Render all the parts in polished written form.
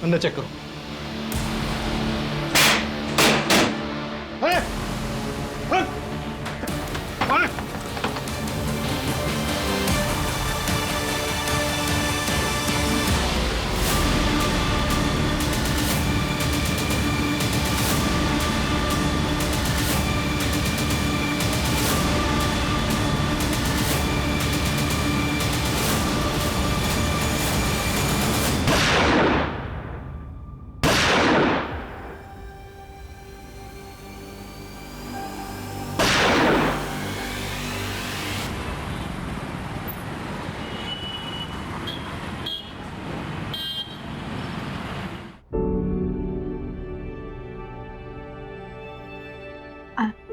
अंदर चेक करो। अरे! अरे! अरे!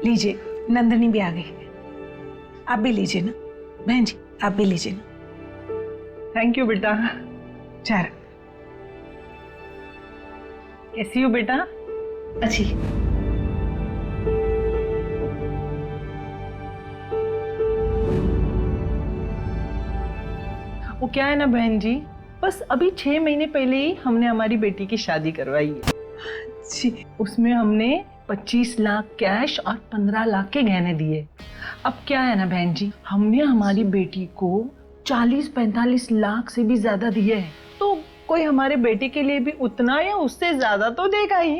लीजिए, नंदिनी भी आ गई। आप भी लीजिए ना बहन जी, आप भी लीजिए ना। थैंक यू बेटा। चार कैसी हो बेटा? अच्छी। वो क्या है ना बहन जी, बस अभी 6 महीने पहले ही हमने हमारी बेटी की शादी करवाई है जी। उसमें हमने 25 लाख कैश और 15 लाख के गहने दिए। अब क्या है ना बहन जी, हमने हमारी बेटी को 40-45 लाख से भी ज्यादा दिए हैं, तो कोई हमारे बेटे के लिए भी उतना या उससे ज्यादा तो देगा ही।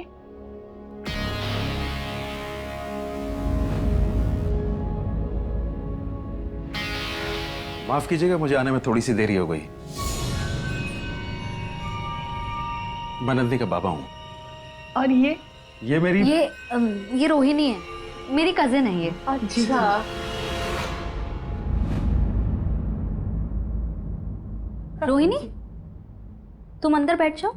माफ कीजिएगा, मुझे आने में थोड़ी सी देरी हो गई। मैं नंदिनी का बाबा हूँ। और ये मेरी ये रोहिणी है, मेरी कजिन है ये। अच्छा। रोहिणी, तुम अंदर बैठ जाओ।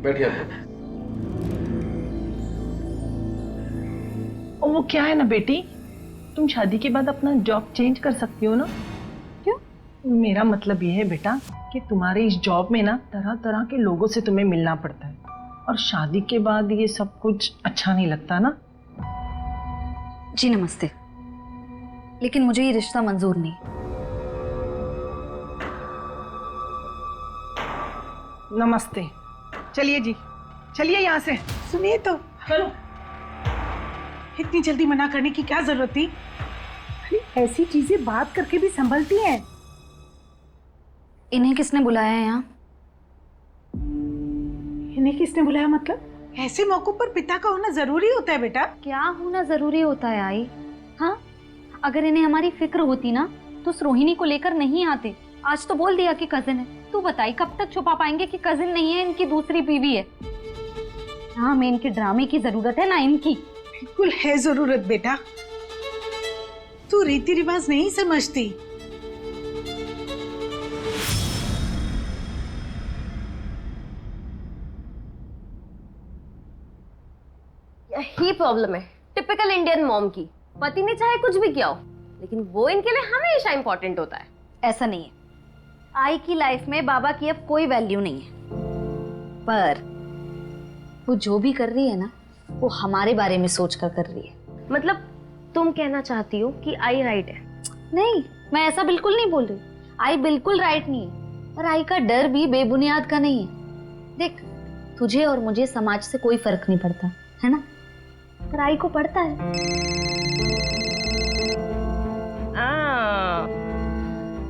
बैठिए। और वो क्या है ना बेटी, तुम शादी के बाद अपना जॉब चेंज कर सकती हो ना। क्यों? मेरा मतलब ये है बेटा कि तुम्हारे इस जॉब में ना तरह तरह के लोगों से तुम्हें मिलना पड़ता है, और शादी के बाद ये सब कुछ अच्छा नहीं लगता ना। जी नमस्ते, लेकिन मुझे ये रिश्ता मंजूर नहीं। नमस्ते। चलिए जी, चलिए यहाँ से। सुनिए तो, चलो। इतनी जल्दी मना करने की क्या जरूरत थी? अरे ऐसी चीजें बात करके भी संभलती हैं। इन्हें किसने बुलाया है यहाँ? इन्हें किसने बुलाया मतलब? ऐसे मौकों पर पिता का होना जरूरी होता है बेटा। क्या होना जरूरी होता है आई? हाँ, अगर इन्हें हमारी फिक्र होती ना तो उस रोहिणी को लेकर नहीं आते। आज तो बोल दिया कि कजिन है। तू बताई कब तक छुपा पाएंगे कि कजिन नहीं है, इनकी दूसरी बीवी है। ना हमें इनके ड्रामे की जरूरत है ना इनकी। बिल्कुल है जरूरत बेटा, तू रीति रिवाज नहीं समझती। यही प्रॉब्लम है टिपिकल इंडियन मॉम की। पति ने चाहे कुछ भी किया हो, लेकिन वो इनके लिए हमेशा इंपॉर्टेंट होता है। ऐसा नहीं है, आई की लाइफ में बाबा की अब कोई वैल्यू नहीं है। पर वो जो भी कर रही है ना, वो हमारे बारे में सोचकर कर रही है। मतलब तुम कहना चाहती हो कि आई राइट है? नहीं, मैं ऐसा बिल्कुल नहीं बोल रही। आई बिल्कुल राइट नहीं है, और आई का डर भी बेबुनियाद का नहीं है। देख, तुझे और मुझे समाज से कोई फर्क नहीं पड़ता है ना, पर आई को पड़ता है।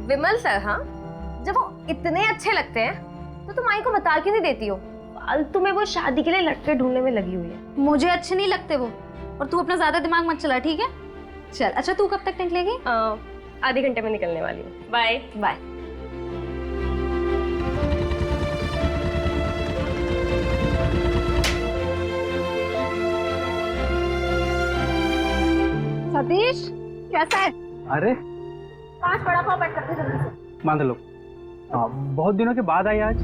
विमल सर, हाँ, जब वो इतने अच्छे लगते हैं तो तुम आई को बता क्यों नहीं देती हो? फालतू में वो शादी के लिए लड़के ढूंढने में लगी हुई है। मुझे अच्छे नहीं लगते वो, और तू अपना ज्यादा दिमाग मत चला, ठीक है? चल, अच्छा तू कब तक निकलेगी? आधे घंटे में निकलने वाली हूँ। Bye bye. सतीश, कैसा है? अरे 5 बड़ा पाव पैक करके जल्दी से। मान लो, बहुत दिनों के बाद आई आज।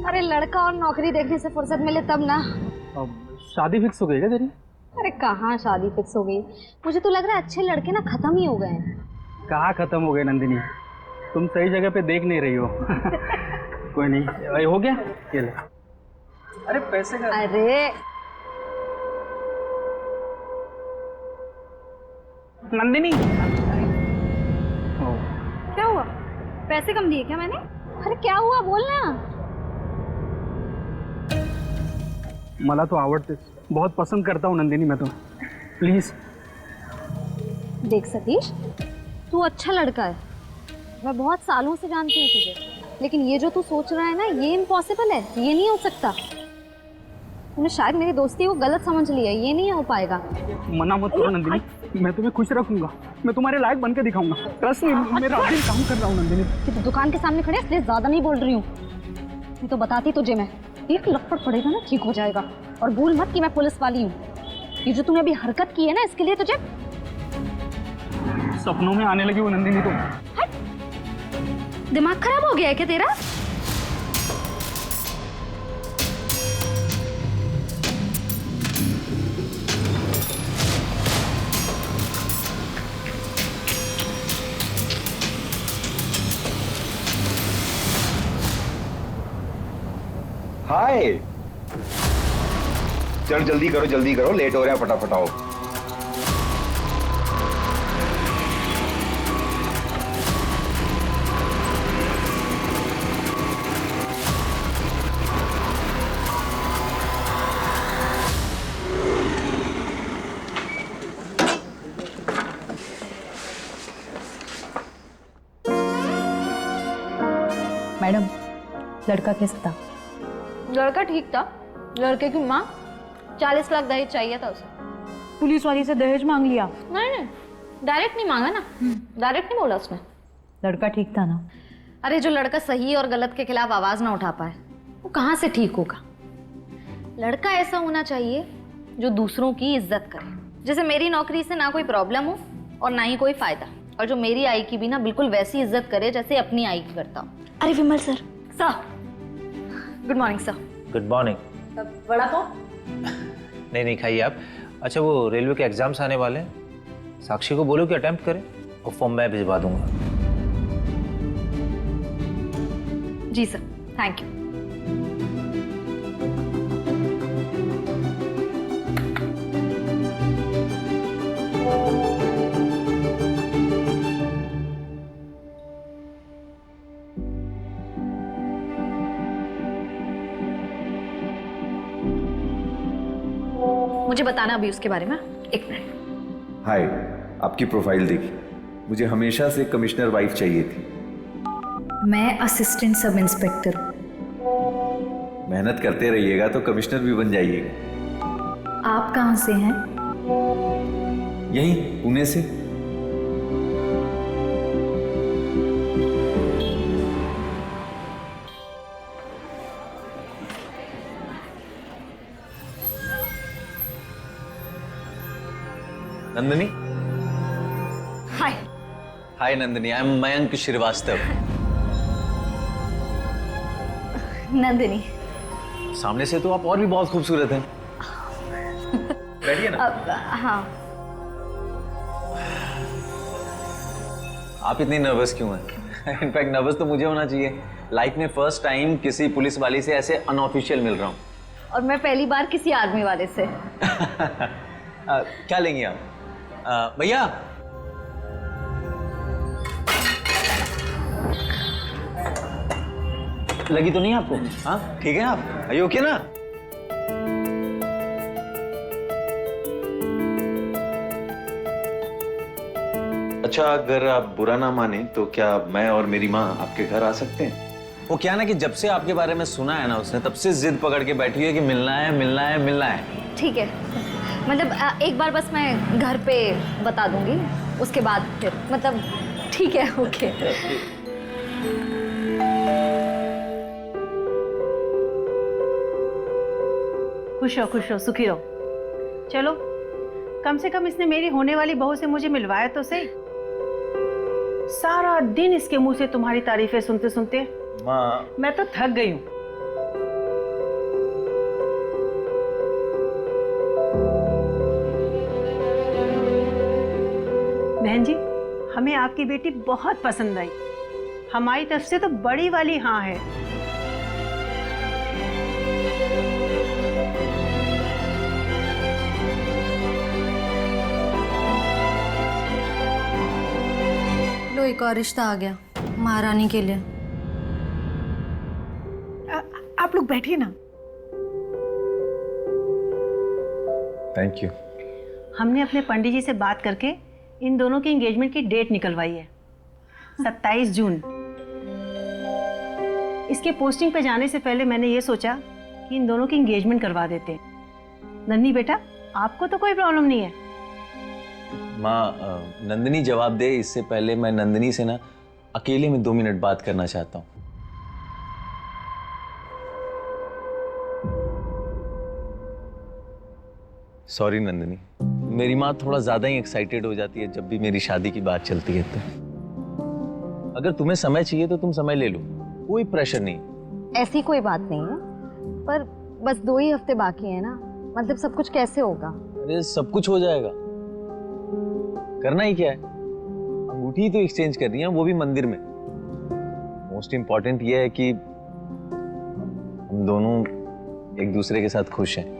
अरे लड़का और नौकरी देखने से फुर्सत मिले तब ना। शादी फिक्स हो गई क्या तेरी? अरे कहाँ शादी फिक्स हो गई, मुझे तो लग रहा है अच्छे लड़के ना खत्म ही हो गए हैं। कहाँ खत्म हो गए नंदिनी, तुम सही जगह पे देख नहीं रही हो। कोई नहीं, हो गया ये ले। अरे पैसे का। अरे नंदिनी। क्या हुआ? पैसे कम दिए क्या मैंने? अरे क्या हुआ बोलना। मला तो आवडतेस, बहुत पसंद करता हूँ नंदिनी मैं तुम्हें, प्लीज। देख सतीश, तू अच्छा लड़का है, मैं बहुत सालों से जानती हूँ तुझे, लेकिन ये जो तू सोच रहा है ना, ये इम्पॉसिबल है, ये नहीं हो सकता। तूने शायद मेरी दोस्ती को गलत समझ लिया, ये नहीं हो पाएगा। मना मत करो नंदिनी, मैं तुम्हें खुश रखूंगा, मैं तुम्हारे लायक बन के दिखाऊंगा। ट्रस्ट मी, मेरा दिल काम कर रहा हूँ नंदिनी। तो दुकान के सामने खड़े इसलिए ज्यादा नहीं बोल रही हूँ, नहीं तो बताती तुझे मैं। एक लपड़ पड़ेगा ना, ठीक हो जाएगा। और भूल मत कि मैं पुलिस वाली हूँ। ये जो तूने अभी हरकत की है ना, इसके लिए तुझे सपनों में आने लगी वो नंदिनी तो। दिमाग खराब हो गया है क्या तेरा? हाय, चल जल्दी करो, लेट हो रहा है, फटाफट आओ। मैडम, लड़का कैसा था? लड़का ठीक था। लड़के की माँ 40 लाख दहेज चाहिए था उसे। पुलिस वाली से दहेज मांग लिया? नहीं, डायरेक्ट नहीं मांगा ना, डायरेक्ट नहीं बोला उसने। लड़का ठीक था ना? अरे जो लड़का सही और गलत के खिलाफ आवाज ना उठा पाए, वो कहाँ से ठीक होगा? लड़का ऐसा होना चाहिए जो दूसरों की इज्जत करे। जैसे मेरी नौकरी से ना कोई प्रॉब्लम हो और ना ही कोई फायदा, और जो मेरी आई की भी ना बिल्कुल वैसी इज्जत करे जैसे अपनी आई की करता हो। अरे Vimal sir. Sir, good morning sir. Good morning. Vada pav? नहीं खाइए आप। अच्छा, वो रेलवे के एग्जाम्स आने वाले हैं, साक्षी को बोलो कि अटेम्प्ट करे, और फॉर्म मैं भिजवा दूंगा। जी सर, थैंक यू। मुझे बताना अभी उसके बारे में, एक मिनट। हाय, आपकी प्रोफाइल देखी, मुझे हमेशा से कमिश्नर वाइफ चाहिए थी। मैं असिस्टेंट सब इंस्पेक्टर। मेहनत करते रहिएगा तो कमिश्नर भी बन जाइएगा। आप कहाँ से हैं? यहीं पुणे से। नंदिनी। हाय। हाय नंदिनी, आई एम मयंक श्रीवास्तव। नंदिनी। सामने से तो आप और भी बहुत खूबसूरत हैं। बैठिए ना। हाँ। आप इतनी नर्वस क्यों हैं? इनफैक्ट नर्वस तो मुझे होना चाहिए। लाइफ में फर्स्ट टाइम किसी पुलिस वाली से ऐसे अनऑफिशियल मिल रहा हूँ। और मैं पहली बार किसी आर्मी वाले से। क्या लेंगे आप? भैया। लगी तो नहीं आपको? हाँ ठीक है आप? आर यू ओके ना? अच्छा, अगर आप बुरा ना माने तो क्या मैं और मेरी माँ आपके घर आ सकते हैं? वो क्या ना कि जब से आपके बारे में सुना है ना उसने, तब से जिद पकड़ के बैठी है कि मिलना है मिलना है मिलना है। ठीक है, मतलब एक बार बस मैं घर पे बता दूंगी, उसके बाद फिर मतलब ठीक है, ओके। खुश हो सुखी रहो। चलो, कम से कम इसने मेरी होने वाली बहू से मुझे मिलवाया तो सही। सारा दिन इसके मुंह से तुम्हारी तारीफें सुनते सुनते माँ, मैं तो थक गई हूँ। बहन जी, हमें आपकी बेटी बहुत पसंद आई। हमारी तरफ से तो बड़ी वाली हाँ है। एक और रिश्ता आ गया महारानी के लिए। आप लोग बैठिए ना। Thank you. हमने अपने पंडित जी से बात करके इन दोनों की एंगेजमेंट की डेट निकलवाई है, 27 जून। इसके पोस्टिंग पे जाने से पहले मैंने ये सोचा कि इन दोनों की एंगेजमेंट करवा देते हैं। नन्ही बेटा, आपको तो कोई प्रॉब्लम नहीं है? माँ, नंदिनी जवाब दे इससे पहले मैं नंदिनी से ना अकेले में 2 मिनट बात करना चाहता हूँ। सॉरी नंदिनी, मेरी माँ थोड़ा ज्यादा ही एक्साइटेड हो जाती है जब भी मेरी शादी की बात चलती है। तो अगर तुम्हें समय चाहिए तो तुम समय ले लो, कोई प्रेशर नहीं। ऐसी कोई बात नहीं है, पर बस 2 ही हफ्ते बाकी है ना, मतलब सब कुछ कैसे होगा? अरे सब कुछ हो जाएगा, करना ही क्या है, अंगूठी तो एक्सचेंज करनी है, वो भी मंदिर में। मोस्ट इंपॉर्टेंट ये है कि हम दोनों एक दूसरे के साथ खुश हैं।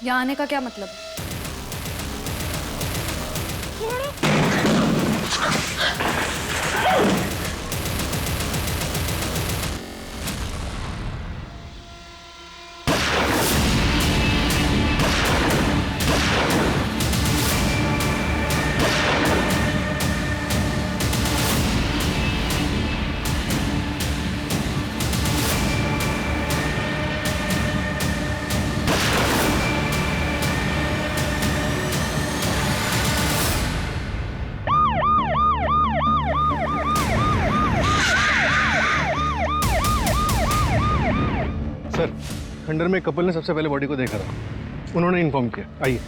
यहाँ आने का क्या मतलब? सर, खंडर में कपल ने सबसे पहले बॉडी को देखा था, उन्होंने इन्फॉर्म किया। आइए।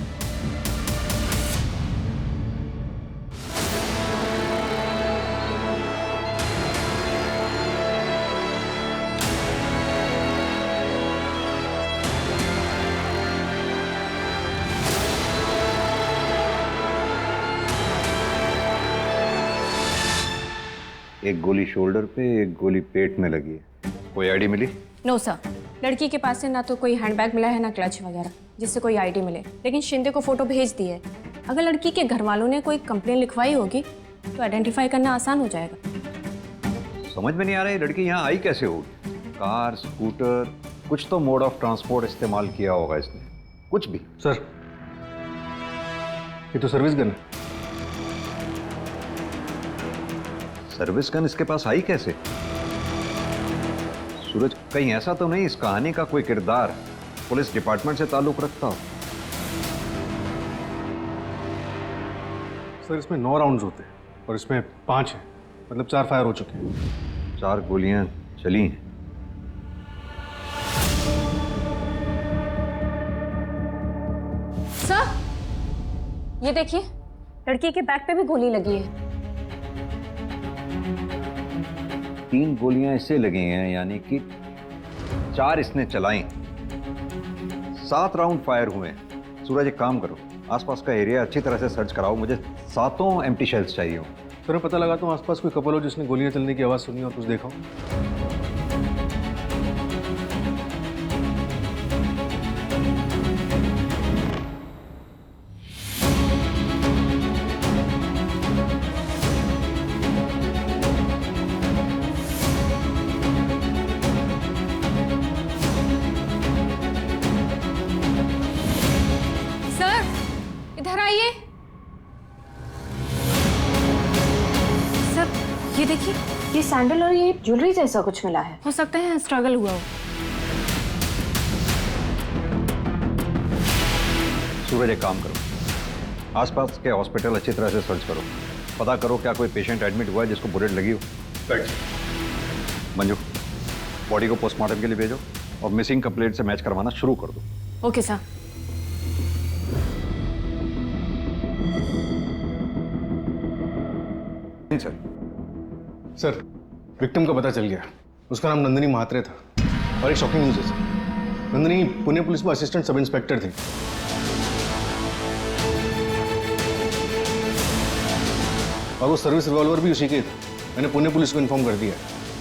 एक गोली शोल्डर पे, एक गोली पेट में लगी है। कोई आईडी मिली? नो सर, लड़की के पास से ना तो कोई हैंडबैग मिला है ना क्लच वगैरह जिससे कोई आईडी मिले, लेकिन शिंदे को फोटो भेज दी है। अगर लड़की के घर वालों ने कोई कंप्लेन लिखवाई होगी तो आइडेंटिफाई करना आसान हो जाएगा। समझ में नहीं आ रहा है लड़की यहाँ आई कैसे होगी? कार, स्कूटर, कुछ तो मोड ऑफ ट्रांसपोर्ट इस्तेमाल किया होगा इसने, कुछ भी। सर, ये तो सर्विस गन है। सर्विस गन इसके पास आई कैसे? सूरज, कहीं ऐसा तो नहीं इस कहानी का कोई किरदार पुलिस डिपार्टमेंट से ताल्लुक रखता हो? सर, इसमें 9 राउंड्स होते हैं और इसमें 5 हैं, मतलब 4 फायर हो चुके हैं। 4 गोलियां चली हैं। सर, ये देखिए, लड़की के बैक पे भी गोली लगी है। 3 गोलियां इससे लगी हैं, यानी कि 4 इसने चलाई। 7 राउंड फायर हुए हैं। सूरज, एक काम करो, आसपास का एरिया अच्छी तरह से सर्च कराओ, मुझे 7 एम्प्टी शेल्स चाहिए हो। सर, मैं पता लगाता हूँ आसपास कोई कपल हो जिसने गोलियां चलने की आवाज़ सुनी और कुछ देखा हो। इधर आइए। सर, ये देखिए, ये सैंडल और ये ज्वेलरी जैसा कुछ मिला है। हो सकता है स्ट्रगल हुआ हो। सूरज, एक काम करो, आसपास के हॉस्पिटल अच्छी तरह से सर्च करो, पता करो क्या कोई पेशेंट एडमिट हुआ है जिसको बुलेट लगी हो। मंजू, बॉडी को पोस्टमार्टम के लिए भेजो और मिसिंग कंप्लेंट से मैच करवाना शुरू कर दो। Okay sir. सर, विक्टिम का पता चल गया। उसका नाम नंदिनी महात्रे था और एक शॉकिंग न्यूज़ है सर। नंदिनी पुणे पुलिस में असिस्टेंट सब इंस्पेक्टर थी। और वो सर्विस रिवॉल्वर भी उसी के थे। मैंने पुणे पुलिस को इन्फॉर्म कर दिया।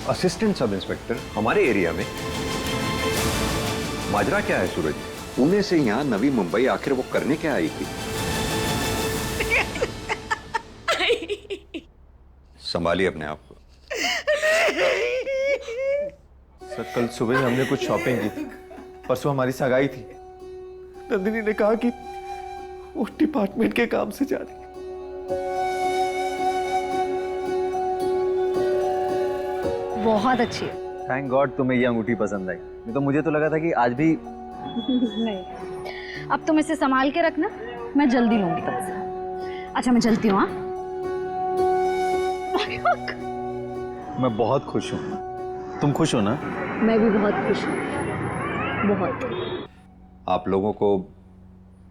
असिस्टेंट सब इंस्पेक्टर हमारे एरिया में? माजरा क्या है सूरज? पुणे से यहाँ नवी मुंबई आखिर वो करने क्या आई थी? संभालिए अपने आप को। सर कल सुबह हमने कुछ शॉपिंग की थी, परसों हमारी सगाई थी। नंदिनी ने कहा कि वो डिपार्टमेंट के काम से जा रही है। बहुत अच्छी है। थैंक गॉड तुम्हें ये अंगूठी पसंद आई, नहीं तो मुझे तो लगा था कि आज भी। नहीं, अब तुम इसे संभाल के रखना, मैं जल्दी लूंगी तुमसे। अच्छा मैं चलती हूँ। हाँ मैं बहुत खुश हूँ। तुम खुश हो ना? मैं भी बहुत खुश हूँ, बहुत। आप लोगों को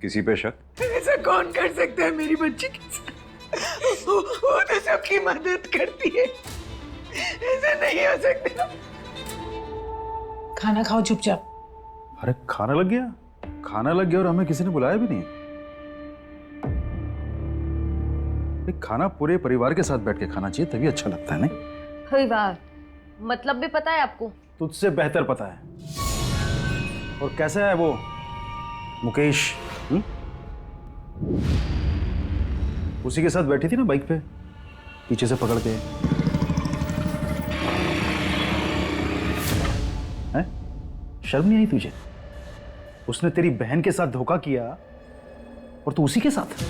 किसी पे शक? ऐसा कौन कर सकता है मेरी बच्ची के साथ? वो तो सबकी मदद करती है, ऐसा नहीं हो सकता। खाना खाओ चुपचाप। अरे खाना लग गया? खाना लग गया और हमें किसी ने बुलाया भी नहीं। खाना पूरे परिवार के साथ बैठ के खाना चाहिए, तभी अच्छा लगता है। नहीं वाह, मतलब भी पता है आपको? तुझसे बेहतर पता है। और कैसा है वो मुकेश? उसी के साथ बैठी थी ना बाइक पे, पीछे से पकड़ के। हैं? शर्म नहीं आई तुझे? उसने तेरी बहन के साथ धोखा किया और तू उसी के साथ।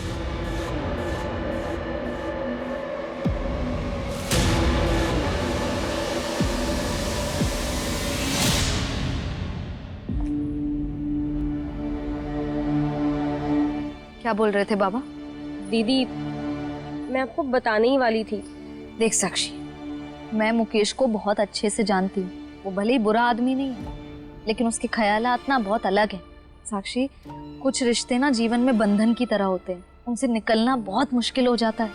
क्या बोल रहे थे बाबा? दीदी मैं आपको बताने ही वाली थी। देख साक्षी, मैं मुकेश को बहुत अच्छे से जानती हूँ। वो भले ही बुरा आदमी नहीं है, लेकिन उसके ख्यालात ना बहुत अलग है। साक्षी, कुछ रिश्ते ना जीवन में बंधन की तरह होते हैं, उनसे निकलना बहुत मुश्किल हो जाता है।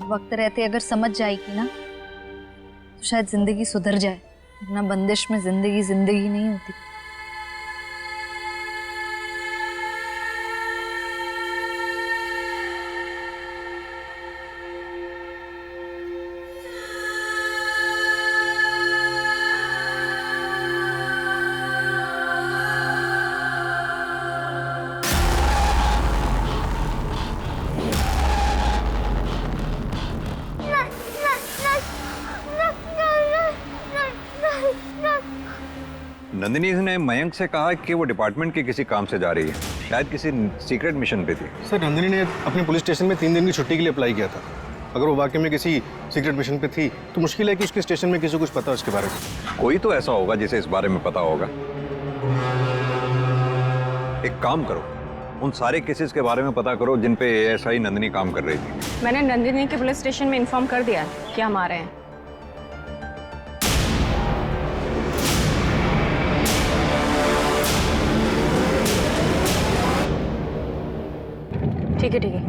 वक्त रहते अगर समझ जाएगी ना तो शायद जिंदगी सुधर जाए, वरना बंदिश में जिंदगी जिंदगी नहीं होती। नंदिनी ने मयंक से कहा कि वो डिपार्टमेंट के किसी काम से जा रही है, शायद किसी सीक्रेट मिशन पे थी। सर नंदिनी ने अपने पुलिस स्टेशन में 3 दिन की छुट्टी के लिए अप्लाई किया था। अगर वो वाकई में किसी सीक्रेट मिशन पे थी तो मुश्किल है कि उसके स्टेशन में किसी को कुछ पता उसके बारे में। कोई तो ऐसा होगा जिसे इस बारे में पता होगा। एक काम करो, उन सारे केसेस के बारे में पता करो जिन पे एएसआई नंदिनी काम कर रही थी। मैंने नंदिनी के पुलिस स्टेशन में इन्फॉर्म कर दिया है कि हम आ रहे हैं। ठीक है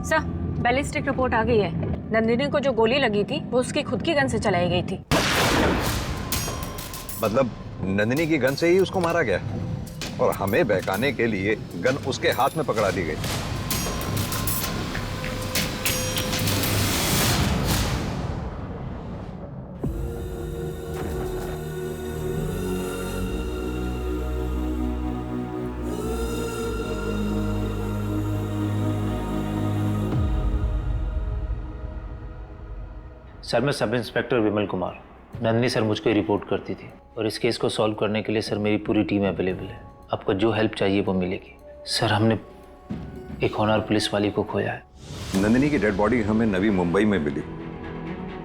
सर, बैलिस्टिक रिपोर्ट आ गई है। नंदिनी को जो गोली लगी थी वो उसकी खुद की गन से चलाई गई थी। मतलब नंदिनी की गन से ही उसको मारा गया और हमें बहकाने के लिए गन उसके हाथ में पकड़ा दी गई। सर मैं sub inspector Vimal Kumar. Nandini sir मुझको रिपोर्ट करती थी और इस केस को सॉल्व करने के लिए सर मेरी पूरी टीम अवेलेबल है। आपको जो हेल्प चाहिए वो मिलेगी। सर हमने एक होनहार पुलिस वाली को खोया है। नंदिनी की डेड बॉडी हमें नवी मुंबई में मिली।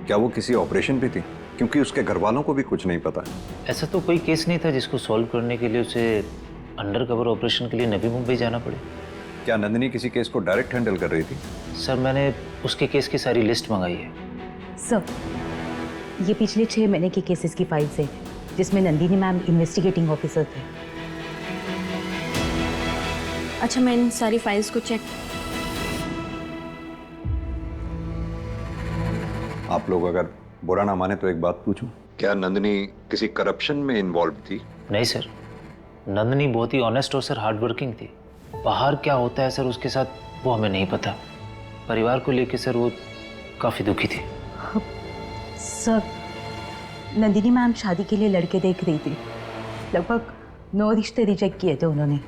क्या वो किसी ऑपरेशन पे थी? क्योंकि उसके घर वालों को भी कुछ नहीं पता। ऐसा तो कोई केस नहीं था जिसको सॉल्व करने के लिए उसे अंडर कवर ऑपरेशन के लिए नवी मुंबई जाना पड़े। क्या नंदिनी किसी केस को डायरेक्ट हैंडल कर रही थी? सर मैंने उसके केस की सारी लिस्ट मंगाई है। सर, ये पिछले 6 महीने के केसेस की फाइल्स है जिसमें नंदिनी मैम इन्वेस्टिगेटिंग ऑफिसर थे। अच्छा मैं इन सारी फाइल्स को चेक। आप लोग अगर बुरा ना माने तो एक बात पूछूं? क्या नंदिनी किसी करप्शन में इन्वॉल्व थी? नहीं सर, नंदिनी बहुत ही ऑनेस्ट और सर हार्ड वर्किंग थी। बाहर क्या होता है सर उसके साथ वो हमें नहीं पता। परिवार को लेके सर वो काफ़ी दुखी थी। सर, नंदिनी मैम शादी के लिए लड़के देख रही थी। लगभग 9 रिश्ते रिजेक्ट किए थे उन्होंने।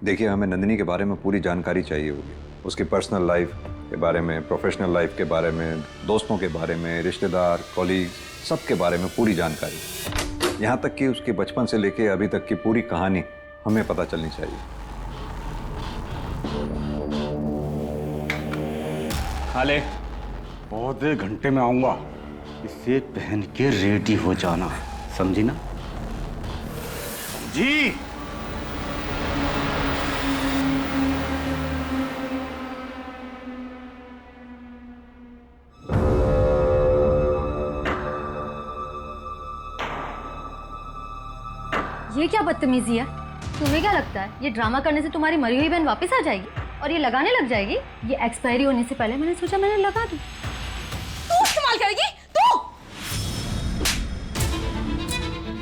देखिए, हमें नंदिनी के बारे में पूरी जानकारी चाहिए होगी, उसकी पर्सनल लाइफ के बारे में, प्रोफेशनल लाइफ के बारे में, दोस्तों के बारे में, रिश्तेदार, कॉलीग, सब के बारे में पूरी जानकारी। यहाँ तक कि उसके बचपन से लेके अभी तक की पूरी कहानी हमें पता चलनी चाहिए। खाले, आधे घंटे में आऊंगा, इसे पहन के रेडी हो जाना, समझी ना? जी। ये क्या बदतमीजी है? तुम्हें क्या लगता है ये ड्रामा करने से तुम्हारी मरी हुई बहन वापस आ जाएगी और ये लगाने लग जाएगी? ये एक्सपायरी होने से पहले मैंने सोचा मैंने लगा दूं। तू इस्तेमाल करेगी? तू?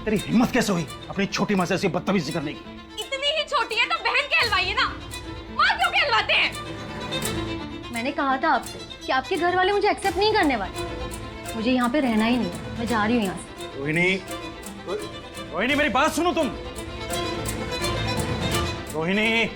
तेरी हिम्मत कैसे हुई अपनी छोटी माँ से ऐसी बदतमीजी करने की? इतनी ही छोटी है तो बहन कहलवाइए ना, माँ क्यों कहलवाते हैं? मैंने कहा था आपसे कि आपके घर वाले मुझे एक्सेप्ट नहीं करने वाले। मुझे यहाँ पे रहना ही नहीं है, मैं जा रही हूँ यहाँ से। रोहिणी, मेरी बात सुनो तुम। रोहिणी,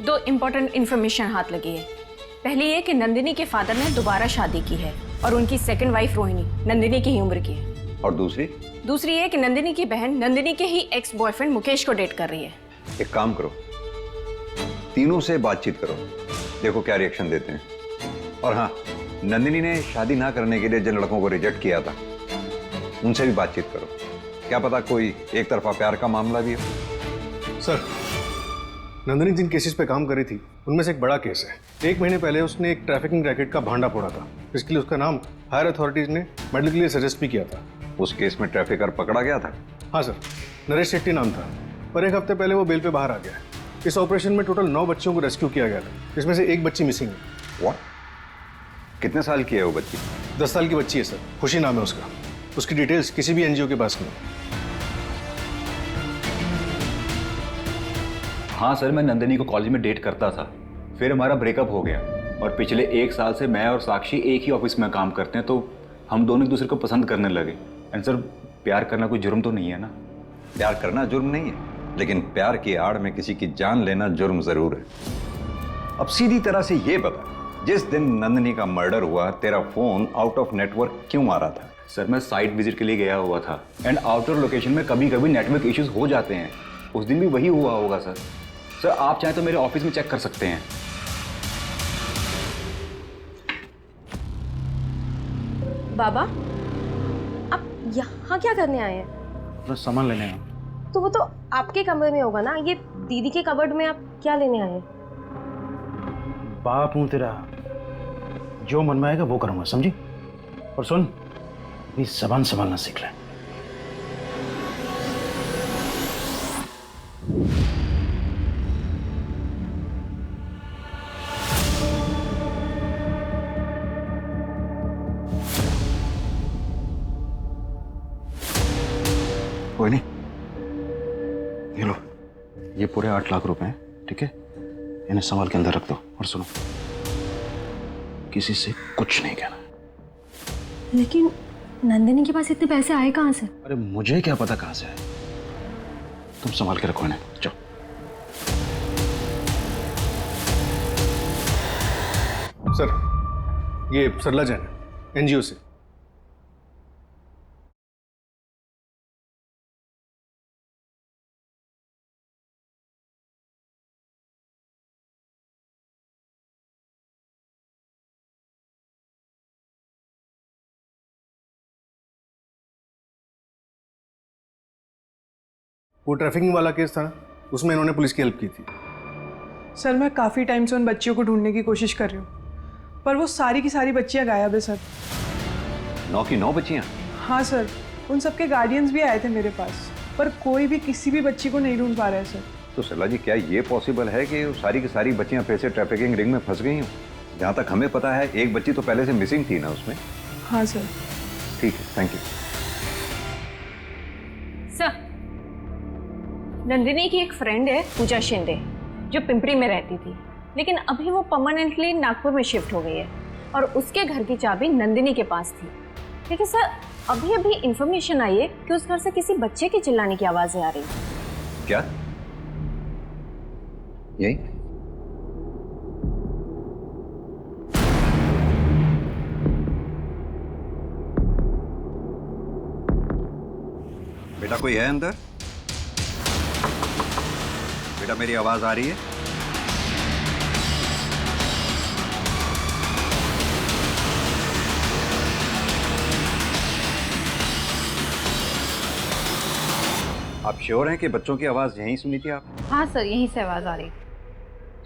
दो इम्पोर्टेंट इन्फॉर्मेशन हाथ लगी है। पहली ये कि नंदिनी के फादर ने दोबारा शादी की है और उनकी सेकंड वाइफ रोहिणी नंदिनी की ही उम्र की है। और दूसरी ये कि नंदिनी की बहन नंदिनी के ही एक्स बॉयफ्रेंड मुकेश को डेट कर रही है। एक काम करो, तीनों से बातचीत करो, देखो क्या रिएक्शन देते हैं। और हाँ, नंदिनी ने शादी ना करने के लिए जिन लड़कों को रिजेक्ट किया था उनसे भी बातचीत करो, क्या पता कोई एक तरफा प्यार का मामला भी हो। सर, नंदिनी जिन केसेस पे काम करी थी उनमें से एक बड़ा केस है। 1 महीने पहले उसने एक ट्रैफिकिंग रैकेट का भांडा फोड़ा था, इसके लिए उसका नाम हायर अथॉरिटीज ने मेडल के लिए सजेस्ट भी किया था। उस केस में ट्रैफिकर पकड़ा गया था? हाँ सर, नरेश शेट्टी नाम था, पर 1 हफ्ते पहले वो बेल पे बाहर आ गया। इस ऑपरेशन में टोटल 9 बच्चों को रेस्क्यू किया गया था, इसमें से 1 बच्ची मिसिंग है। व्हाट? कितने साल की है वो बच्ची? 10 साल की बच्ची है सर, खुशी नाम है उसका। उसकी डिटेल्स किसी भी एनजीओ के पास नहीं। हाँ सर, मैं नंदिनी को कॉलेज में डेट करता था, फिर हमारा ब्रेकअप हो गया और पिछले 1 साल से मैं और साक्षी एक ही ऑफिस में काम करते हैं, तो हम दोनों एक दूसरे को पसंद करने लगे। एंड सर, प्यार करना कोई जुर्म तो नहीं है ना? प्यार करना जुर्म नहीं है, लेकिन प्यार की आड़ में किसी की जान लेना जुर्म जरूर है। अब सीधी तरह से ये बता, जिस दिन नंदिनी का मर्डर हुआ तेरा फोन आउट ऑफ नेटवर्क क्यों आ रहा था? सर, मैं साइट विजिट के लिए गया हुआ था एंड आउटर लोकेशन में कभी कभी नेटवर्क इश्यूज हो जाते हैं। उस दिन भी वही हुआ होगा सर। सर, आप चाहें तो मेरे ऑफिस में चेक कर सकते हैं। बाबा, आप यहाँ क्या करने आए हैं? तो सामान लेने आया। तो वो तो आपके कमरे में होगा ना, ये दीदी के कबर्ड में आप क्या लेने आए हैं? बाप हूं तेरा, जो मन में आएगा वो करूंगा, समझी? और सुन, अपनी जबान संभालना सीख ले। कोई नहीं, ये लो, ये पूरे 8 लाख रुपए हैं, ठीक है? इन्हें संभाल के अंदर रख दो। और सुनो, किसी से कुछ नहीं कहना। लेकिन नंदिनी के पास इतने पैसे आए कहाँ से? अरे मुझे क्या पता कहाँ से है, तुम संभाल के रखो इन्हें। जाओ। सर, ये सरला जैन एनजीओ से। वो ट्रैफिकिंग वाला केस था ना, उसमें इन्होंने पुलिस की हेल्प की थी। सर मैं काफ़ी टाइम से उन बच्चियों को ढूंढने की कोशिश कर रही हूँ, पर वो सारी की सारी बच्चियाँ गायब है सर। 9 की 9 बच्चियाँ? हाँ सर, उन सबके गार्डियंस भी आए थे मेरे पास, पर कोई भी किसी भी बच्ची को नहीं ढूंढ पा रहा है सर। तो सरला जी, क्या ये पॉसिबल है कि वो सारी की सारी बच्चियाँ फिर से ट्रैफिकिंग रिंग में फंस गई हों? जहाँ तक हमें पता है एक बच्ची तो पहले से मिसिंग थी ना उसमें। हाँ सर। ठीक है, थैंक यू सर, नंदिनी की एक फ्रेंड है पूजा शिंदे, जो पिंपरी में रहती थी, लेकिन अभी वो परमानेंटली नागपुर में शिफ्ट हो गई है और उसके घर की चाबी नंदिनी के पास थी। लेकिन सर, अभी अभी इंफॉर्मेशन आई है कि उस घर से किसी बच्चे की चिल्लाने की आवाजें आ रही हैं। क्या? यही? बेटा कोई है अंदर? बेटा मेरी आवाज आ रही है? आप श्योर हैं कि बच्चों की आवाज यहीं सुनी थी आप? हाँ सर, यहीं से आवाज आ रही।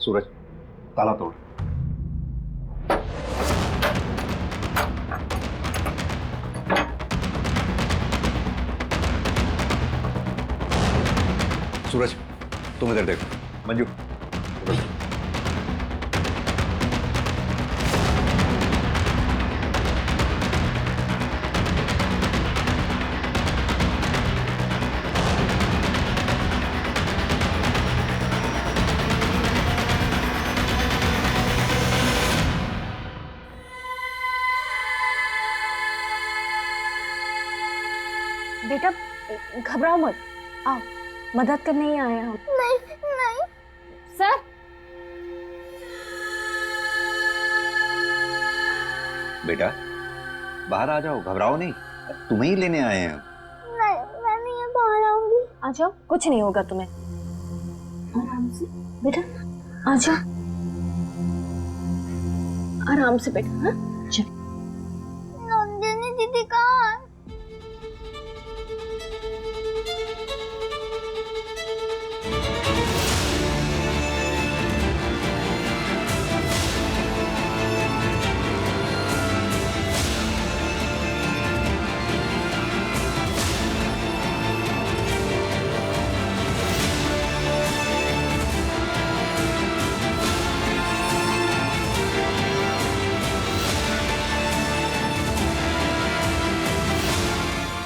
सूरज, ताला तोड़। सूरज, तुम इधर देखो। मंजू, सूरज। बेटा घबराओ मत, आओ मदद करने ही आए हम। नहीं नहीं सर, बेटा बाहर आ जाओ, घबराओ नहीं, तुम्हें ही लेने आए हैं हम। नहीं, मैं नहीं बाहर आऊंगी। आ जाओ, कुछ नहीं होगा तुम्हें। आराम से बेटा, आ जाओ आराम से बेटा। हाँ चल। नंदिनी दीदी कहाँ है?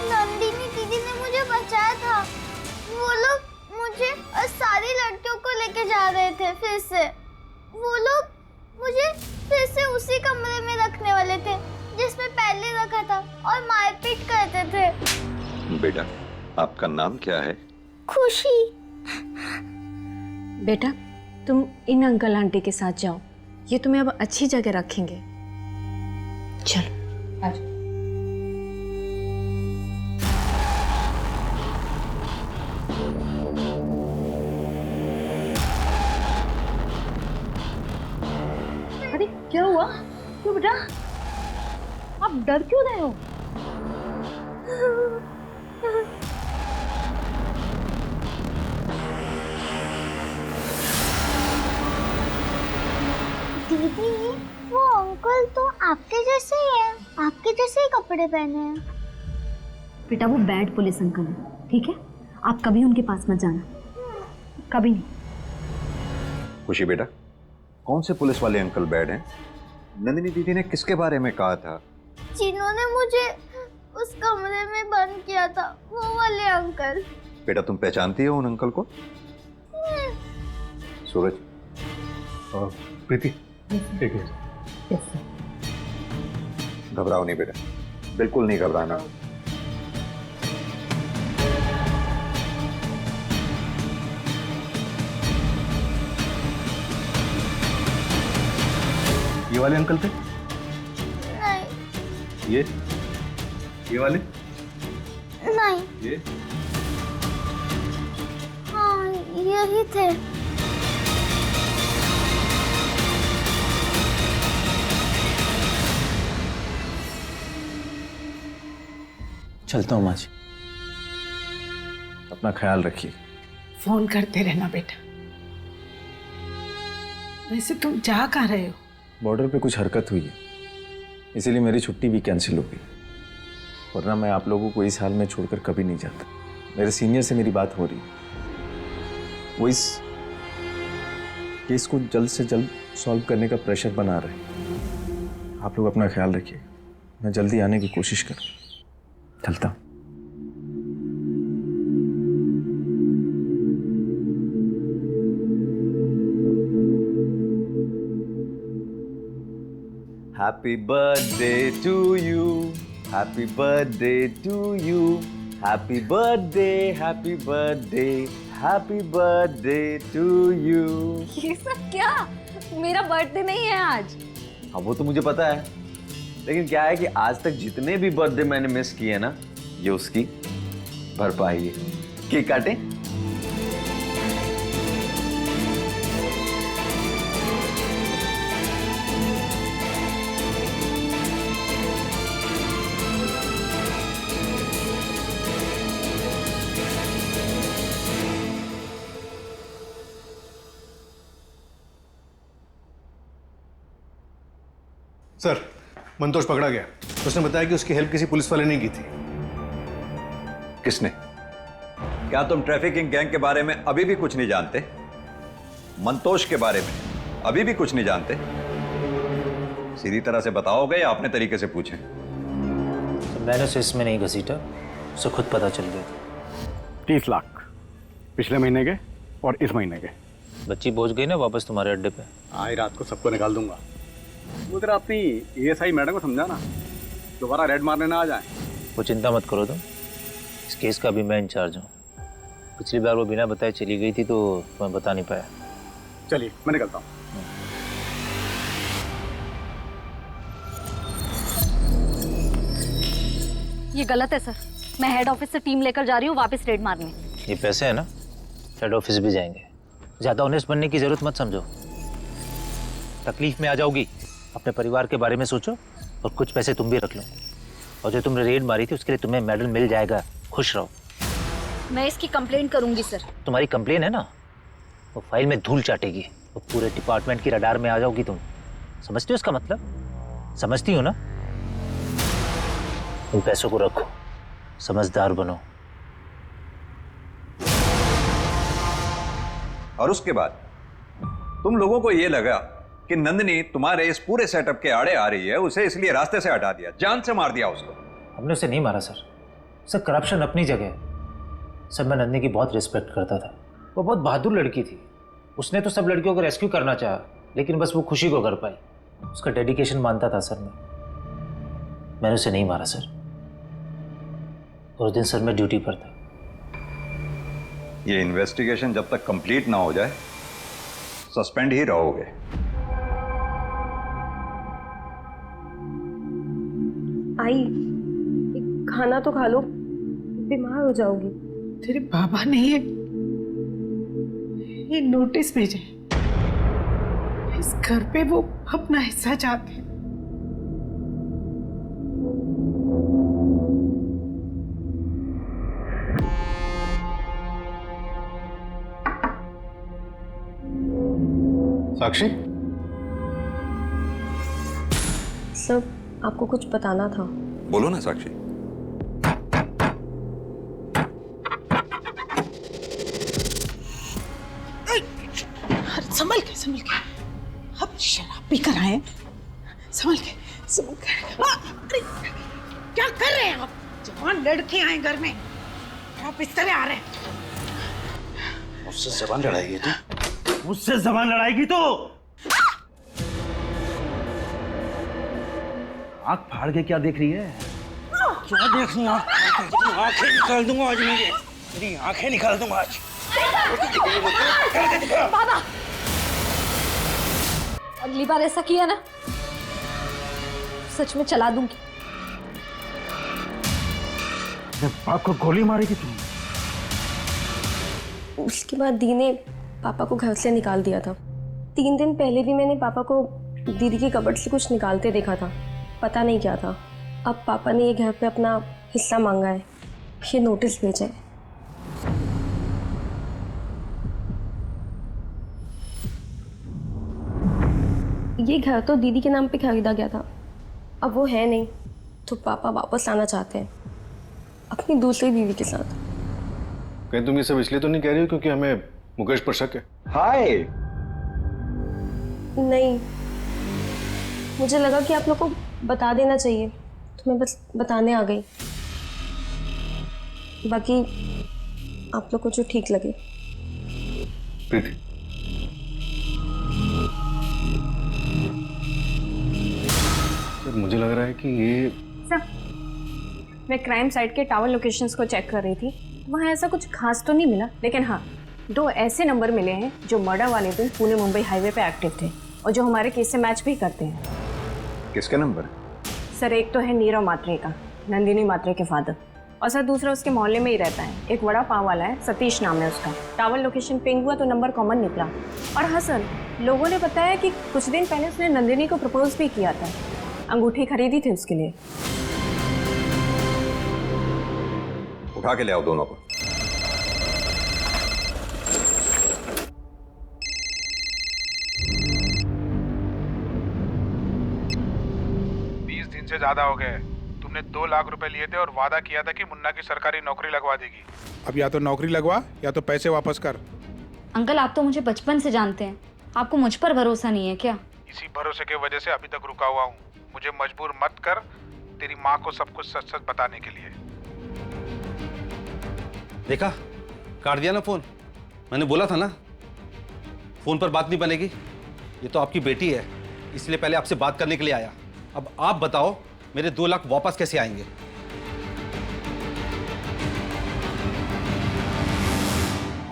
नंदिनी दीदी ने मुझे बचाया था। वो लोग मुझे और सारी लड़कियों को लेके जा रहे थे फिर से। वो लोग मुझे फिर से उसी कमरे में रखने वाले थे जिसमें पहले रखा था और मारपीट करते थे। बेटा आपका नाम क्या है? खुशी। बेटा तुम इन अंकल आंटी के साथ जाओ, ये तुम्हें अब अच्छी जगह रखेंगे। चलो आ जाओ। अरे क्या हुआ? क्यों बेटा, आप डर क्यों रहे हो? दीदी, वो अंकल तो आपके जैसे ही है, आपके जैसे ही कपड़े पहने हैं। बेटा वो बैड पुलिस अंकल है, ठीक है? आप कभी उनके पास मत जाना, कभी नहीं। खुशी बेटा, कौन से पुलिस वाले अंकल बैड हैं? नंदिनी दीदी ने किसके बारे में कहा था? जिन्होंने मुझे उस कमरे में बंद किया था, वो वाले अंकल। बेटा तुम पहचानती हो उन अंकल को? सूरज और प्रीति, एक मिनट। घबराओ नहीं बेटा, बिल्कुल नहीं घबराना। ये वाले अंकल थे? नहीं ये वाले? नहीं, ये? हाँ यही थे। चलता हूँ माँ जी। अपना ख्याल रखिए। फोन करते रहना बेटा। वैसे तुम जा कहाँ रहे हो? बॉर्डर पे कुछ हरकत हुई है, इसीलिए मेरी छुट्टी भी कैंसिल हो गई। वरना मैं आप लोगों को इस हाल में छोड़कर कभी नहीं जाता। मेरे सीनियर से मेरी बात हो रही है, वो इस केस को जल्द से जल्द सॉल्व करने का प्रेशर बना रहे हैं। आप लोग अपना ख्याल रखिए, मैं जल्दी आने की कोशिश करूँ। चलता हूँ। Happy birthday to you. Happy birthday to you. Happy birthday, happy birthday, happy birthday to you. ये सब क्या? मेरा बर्थडे नहीं है आज। हाँ वो तो मुझे पता है, लेकिन क्या है कि आज तक जितने भी बर्थडे मैंने मिस किए ना, ये उसकी भरपाई है। केक काटें? सर, मंतोष पकड़ा गया। उसने बताया कि उसकी हेल्प किसी पुलिस वाले ने की थी। किसने? क्या तुम ट्रैफिकिंग गैंग के बारे में अभी भी कुछ नहीं जानते? मंतोष के बारे में अभी भी कुछ नहीं जानते? सीधी तरह से बताओगे या अपने तरीके से पूछें? तो मैंने उसे इसमें नहीं घसीटा, उसे खुद पता चल गया। 30 लाख पिछले महीने के और इस महीने के। बच्ची पहुंच गई ना वापस तुम्हारे अड्डे पे? आज रात को सबको निकाल दूंगा। वो तेरा अपनी एएसआई मैडम को समझाना, दोबारा रेड मारने ना आ जाए। वो चिंता मत करो तुम, इस केस का भी मैं इंचार्ज हूँ। पिछली बार वो बिना बताए चली गई थी तो मैं बता नहीं पाया। चलिए मैं निकलता हूँ। ये गलत है सर। मैं हेड ऑफिस से टीम लेकर जा रही हूँ वापस रेड मारने। ये पैसे है ना, हेड ऑफिस भी जाएंगे। ज्यादा ऑनेस्ट बनने की जरूरत मत समझो, तकलीफ में आ जाओगी। अपने परिवार के बारे में सोचो और कुछ पैसे तुम भी रख लो। और जो तुमने रेड मारी थी उसके लिए तुम्हें मेडल मिल जाएगा। खुश रहो। मैं इसकी कंप्लेंट करूंगी सर। तुम्हारी कंप्लेन है ना, वो फाइल में धूल चाटेगी। वो पूरे डिपार्टमेंट की रडार में आ जाओगी तुम। समझते हो इसका मतलब? समझती हो ना? तुम पैसों को रखो, समझदार बनो। और उसके बाद तुम लोगों को यह लगा कि नंदिनी तुम्हारे इस पूरे सेटअप के आड़े आ रही है, उसे इसलिए रास्ते से हटा दिया, जान से मार दिया उसको। हमने उसे नहीं मारा सर करप्शन अपनी जगह है। सर मैं नंदिनी की बहुत रिस्पेक्ट करता था, वो बहुत बहादुर लड़की थी। उसने तो सब लड़कियों को रेस्क्यू करना चाहा, लेकिन बस वो खुशी को कर पाई। उसका डेडिकेशन मानता था सर मैंने उसे नहीं मारा सर। उस दिन सर मैं ड्यूटी पर था। ये इन्वेस्टिगेशन जब तक कंप्लीट ना हो जाए सस्पेंड ही रहोगे। आई, खाना तो खा लो, बीमार हो जाओगी। तेरे बाबा ने ये नोटिस भेजे, इस घर पे वो अपना हिस्सा चाहते हैं। साक्षी, सब आपको कुछ बताना था। बोलो ना साक्षी। संभल के अब शराब पी कर आए। संभल के अरे क्या कर रहे हैं आप? जवान लड़के आए घर में, आप इस तरह आ रहे हैं। मुझसे जबान लड़ाएगी तू? मुझसे जबान लड़ाएगी तो आंख फाड़ के क्या देख रही है? क्या देख रही है? आंखें निकाल दूंगा आज, मेरी आंखें निकाल दूंगा आज। बाबा, अगली बार ऐसा किया ना सच में चला दूंगी। बाप को गोली मारेगी तुम? उसके बाद दी ने पापा को घर से निकाल दिया था। 3 दिन पहले भी मैंने पापा को दीदी के कबर्ड से कुछ निकालते देखा था, पता नहीं क्या था। अब पापा ने ये घर पे अपना हिस्सा मांगा है, ये नोटिस भेजा है। ये घर तो दीदी के नाम पे खरीदा गया था, अब वो है नहीं, तो पापा वापस लाना चाहते हैं अपनी दूसरी बीवी के साथ। कहीं तुम ये सब इसलिए तो नहीं कह रही हो क्योंकि हमें मुकेश पर शक है? हाय। नहीं, मुझे लगा कि आप लोग को बता देना चाहिए, तो मैं बस बताने आ गई। बाकी आप लोग को जो ठीक लगे। प्रीति, सर मुझे लग रहा है कि ये सर, मैं क्राइम साइट के टावर लोकेशंस को चेक कर रही थी, वहाँ ऐसा कुछ खास तो नहीं मिला, लेकिन हाँ 2 ऐसे नंबर मिले हैं जो मर्डर वाले दिन पुणे मुंबई हाईवे पे एक्टिव थे और जो हमारे केस से मैच भी करते हैं। किसके नंबर? सर एक तो है नीरव मात्रे का, नंदिनी मात्रे के फादर, और सर दूसरा उसके मोहल्ले में ही रहता है, एक वड़ा पाव वाला है, सतीश नाम है उसका। टावर लोकेशन पिंग हुआ तो नंबर कॉमन निकला। और हाँ सर, लोगों ने बताया कि कुछ दिन पहले उसने नंदिनी को प्रपोज भी किया था, अंगूठी खरीदी थी उसके लिए। उठा के ले आओ दोनों को। से ज्यादा हो गए। तुमने 2 लाख रुपए लिए थे और वादा किया था कि मुन्ना की सरकारी नौकरी लगवा देगी। अब या तो नौकरी लगवा या तो पैसे वापस कर। अंकल आप तो मुझे बचपन से जानते हैं, आपको मुझ पर भरोसा नहीं है क्या? इसी भरोसे की वजह से अभी तक रुका हुआ हूँ। मुझे मजबूर मत कर तेरी माँ को सब कुछ सच सच बताने के लिए। देखा, काट दिया ना फोन। मैंने बोला था ना फोन पर बात नहीं बनेगी। ये तो आपकी बेटी है, इसलिए पहले आपसे बात करने के लिए आया। अब आप बताओ मेरे 2 लाख वापस कैसे आएंगे?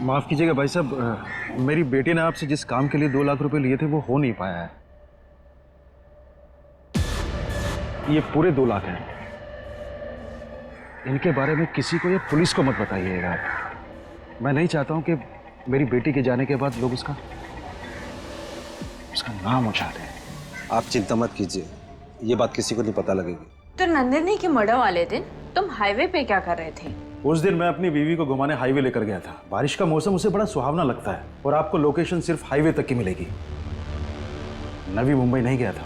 माफ कीजिएगा भाई साहब, मेरी बेटी ने आपसे जिस काम के लिए 2 लाख रुपए लिए थे वो हो नहीं पाया है। ये पूरे 2 लाख हैं। इनके बारे में किसी को या पुलिस को मत बताइएगा। मैं नहीं चाहता हूं कि मेरी बेटी के जाने के बाद लोग उसका नाम उछाल दें। आप चिंता मत कीजिए, ये बात किसी को नहीं पता लगेगी। तो नंदिनी के मर्डर वाले दिन तुम हाईवे पे क्या कर रहे थे? उस दिन मैं अपनी बीवी को घुमाने हाईवे लेकर गया था। बारिश का मौसम उसे बड़ा सुहावना लगता है और आपको लोकेशन सिर्फ हाईवे तक की मिलेगी। नवी मुंबई नहीं गया था।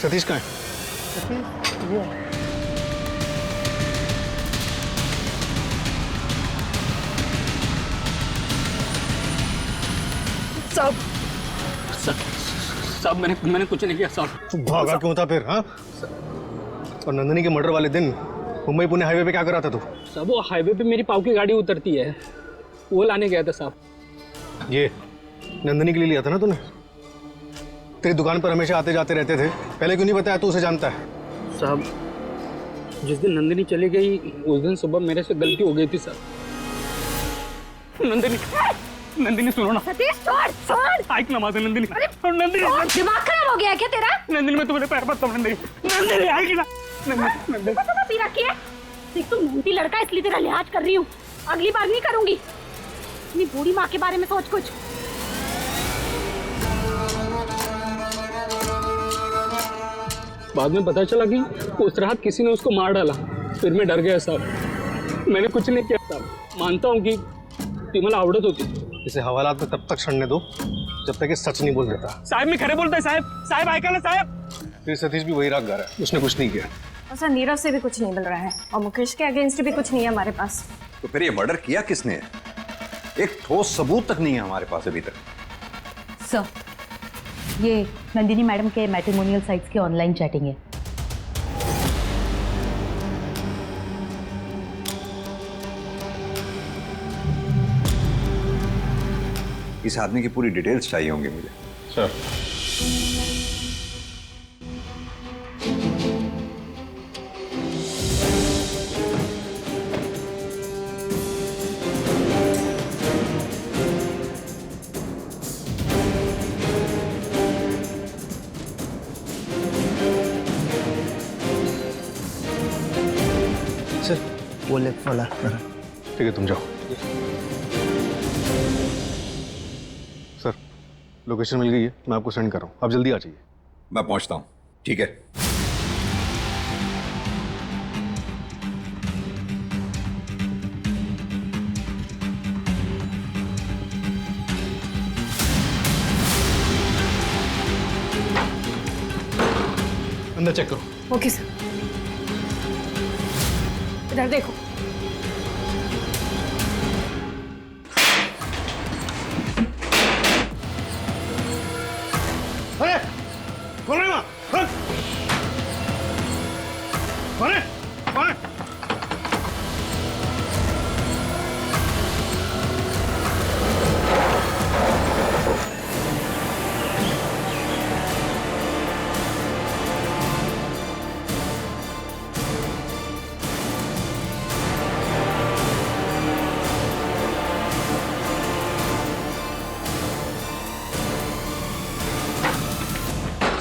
सतीश कहाँ है? साहब मैंने कुछ नहीं किया साहब। तू भागा क्यों था फिर? हाँ, और नंदिनी के मर्डर वाले दिन मुंबई पुणे हाईवे पे क्या कर रहा था तू? साहब वो हाईवे पे मेरी पाव की गाड़ी उतरती है, वो लाने गया था साहब। ये नंदिनी के लिए लिया था ना तूने? तेरी दुकान पर हमेशा आते जाते रहते थे, पहले क्यों नहीं बताया? तू उसे जानता है। साहब जिस दिन नंदिनी चली गई उस दिन सुबह मेरे से गलती हो गई थी साहब। नंदिनी सुनो ना। सतीश छोड़। आइक ना माता नंदिनी। नंदिनी दिमाग खराब हो गया क्या तेरा? नंदिनी मैं तुम्हारे पैर पड़ता हूँ। नंदिनी आइक ना। नंदिनी तो पी रखी है। देख तू मोटी लड़का इसलिए तेरा लिहाज कर रही हूँ, अगली बार नहीं करूंगी। अपनी बूढ़ी माँ के बारे में सोच कुछ। बाद में पता चला कि उस रात किसी ने उसको मार डाला, फिर मैं डर गया साहब। मैंने कुछ नहीं किया साहब। मानता हूँ कि ती मला आवडत होती। इसे हवालात में तब तक सड़ने दो जब तक ये सच नहीं बोल देता। साहब मैं खरे बोलता है साहब। साहब ऐका ना साहब। फिर सतीश भी वही राग गा रहा है, उसने कुछ नहीं किया। और सर नीरव से भी कुछ नहीं मिल रहा है और मुकेश के अगेंस्ट भी कुछ नहीं है हमारे पास। तो फिर ये मर्डर किया किसने? एक ठोस सबूत तक नहीं है हमारे पास अभी तक। सर, ये नंदिनी मैडम के मैट्रिमोनियल साइट्स की ऑनलाइन चैटिंग है। इस आदमी की पूरी डिटेल्स चाहिए होंगे मुझे। सर वो लेफ्ट वाला। ठीक है, तुम जाओ। सर लोकेशन मिल गई है, मैं आपको सेंड कर रहा हूँ, आप जल्दी आ जाइए। मैं पहुंचता हूँ। ठीक है। अंदर चेक करो। Okay sir. इधर देखो। अरे कौन है वहाँ? कौन है? कौन है?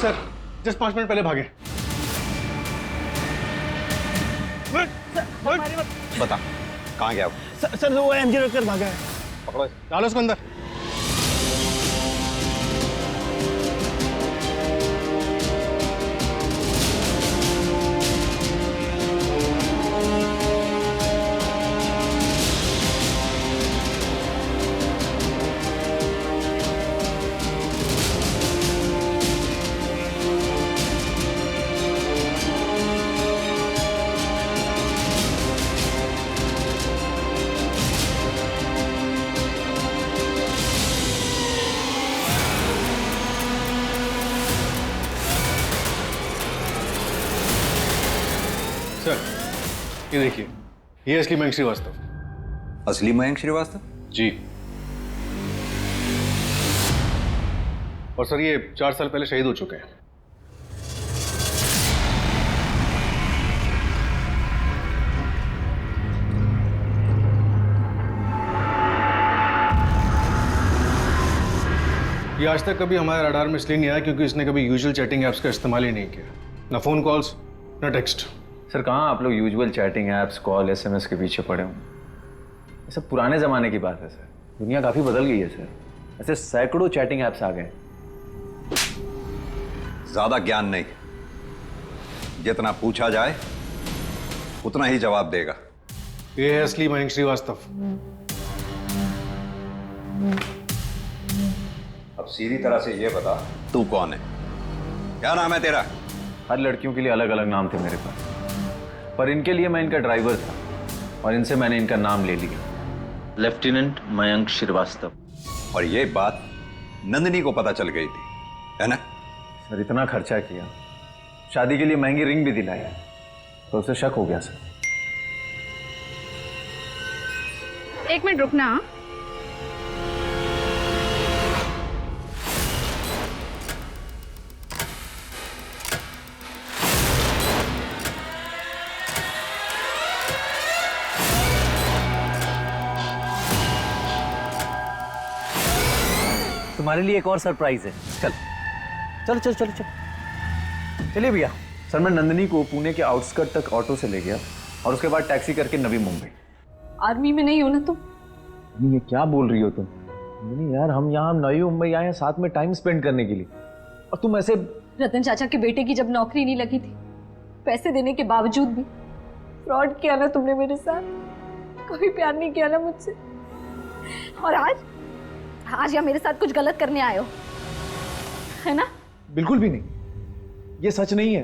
सर जस्ट 5 मिनट पहले भागे। बता कहाँ गया वो? सर वो एमजी रोड कर भागा है। पकड़ो, डालो उसको अंदर। सर ये देखिए, ये असली मयंक श्रीवास्तव। असली मयंक श्रीवास्तव? जी। और सर ये 4 साल पहले शहीद हो चुके हैं। ये आज तक कभी हमारे रडार में इसलिए नहीं आया क्योंकि इसने कभी यूजुअल चैटिंग एप्स का इस्तेमाल ही नहीं किया, ना फोन कॉल्स ना टेक्स्ट। सर कहाँ आप लोग usual chatting apps, call, SMS के पीछे पड़े हों। ये सब पुराने ज़माने की बात है सर, दुनिया काफ़ी बदल गई है सर। ऐसे सैकड़ों चैटिंग ऐप्स आ गए। ज्यादा ज्ञान नहीं, जितना पूछा जाए उतना ही जवाब देगा। ये है असली मयंक श्रीवास्तव। अब सीधी तरह से ये बता, तू कौन है? क्या नाम है तेरा? हर लड़कियों के लिए अलग अलग नाम थे मेरे पास, पर इनके लिए मैं इनका ड्राइवर था और इनसे मैंने इनका नाम ले लिया, लेफ्टिनेंट मयंक श्रीवास्तव। और ये बात नंदिनी को पता चल गई थी, है ना? सर इतना खर्चा किया, शादी के लिए महंगी रिंग भी दिलाई, तो उसे शक हो गया सर। एक मिनट रुकना। तुम्हारे लिए एक और सरप्राइज है। चल चलो चलो चलो चलो चलिए भैया। सर मैं नंदिनी को पुणे के आउटस्कर्ट तक ऑटो से ले गया और उसके बाद टैक्सी करके नवी मुंबई। आर्मी में नहीं हो ना तुम? ये क्या बोल रही हो तुम? नहीं यार, हम यहाँ नवी मुंबई आए हैं साथ में टाइम स्पेंड करने के लिए, और तुम ऐसे। रतन चाचा के बेटे की जब नौकरी नहीं लगी थी, पैसे देने के बावजूद भी फ्रॉड किया ना तुमने मेरे साथ। कभी प्यार नहीं किया ना मुझसे, और आज या मेरे साथ कुछ गलत करने आए हो, है ना? बिल्कुल भी नहीं, ये सच नहीं है।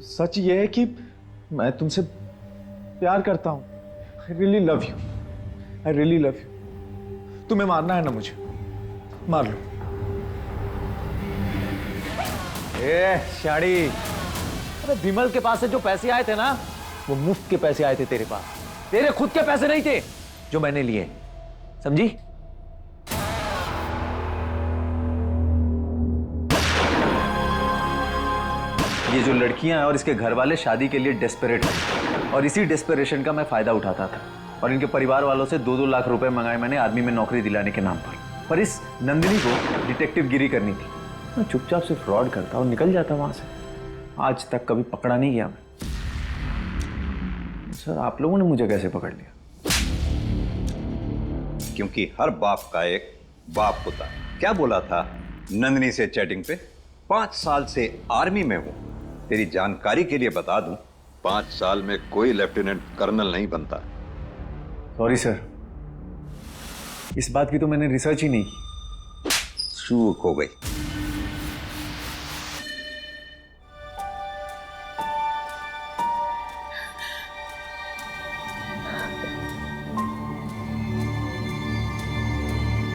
सच ये है कि मैं तुमसे प्यार करता हूं। I really love you. I really love you. तुम्हें मारना है ना मुझे, मार लो। शाड़ी, अरे विमल के पास से जो पैसे आए थे ना, वो मुफ्त के पैसे आए थे तेरे पास, तेरे खुद के पैसे नहीं थे जो मैंने लिए, समझी? ये जो लड़कियां हैं और इसके घर वाले शादी के लिए डेस्परेट हैं, और इसी डेस्परेशन का मैं फायदा उठाता था, और इनके परिवार वालों से 2-2 लाख रुपए मंगाए मैंने आर्मी में नौकरी दिलाने के नाम पर इस नंदिनी को डिटेक्टिव गिरी करनी थी। मैं चुपचाप से फ्रॉड करता और निकल जाता वहां से। आज तक कभी पकड़ा नहीं गया मैं। सर आप लोगों ने मुझे कैसे पकड़ लिया? क्योंकि हर बाप का एक बाप होता है। क्या बोला था नंदिनी से चैटिंग पे? 5 साल से आर्मी में हूं। तेरी जानकारी के लिए बता दूं, 5 साल में कोई लेफ्टिनेंट कर्नल नहीं बनता। सॉरी सर, इस बात की तो मैंने रिसर्च ही नहीं की। चूक हो गई।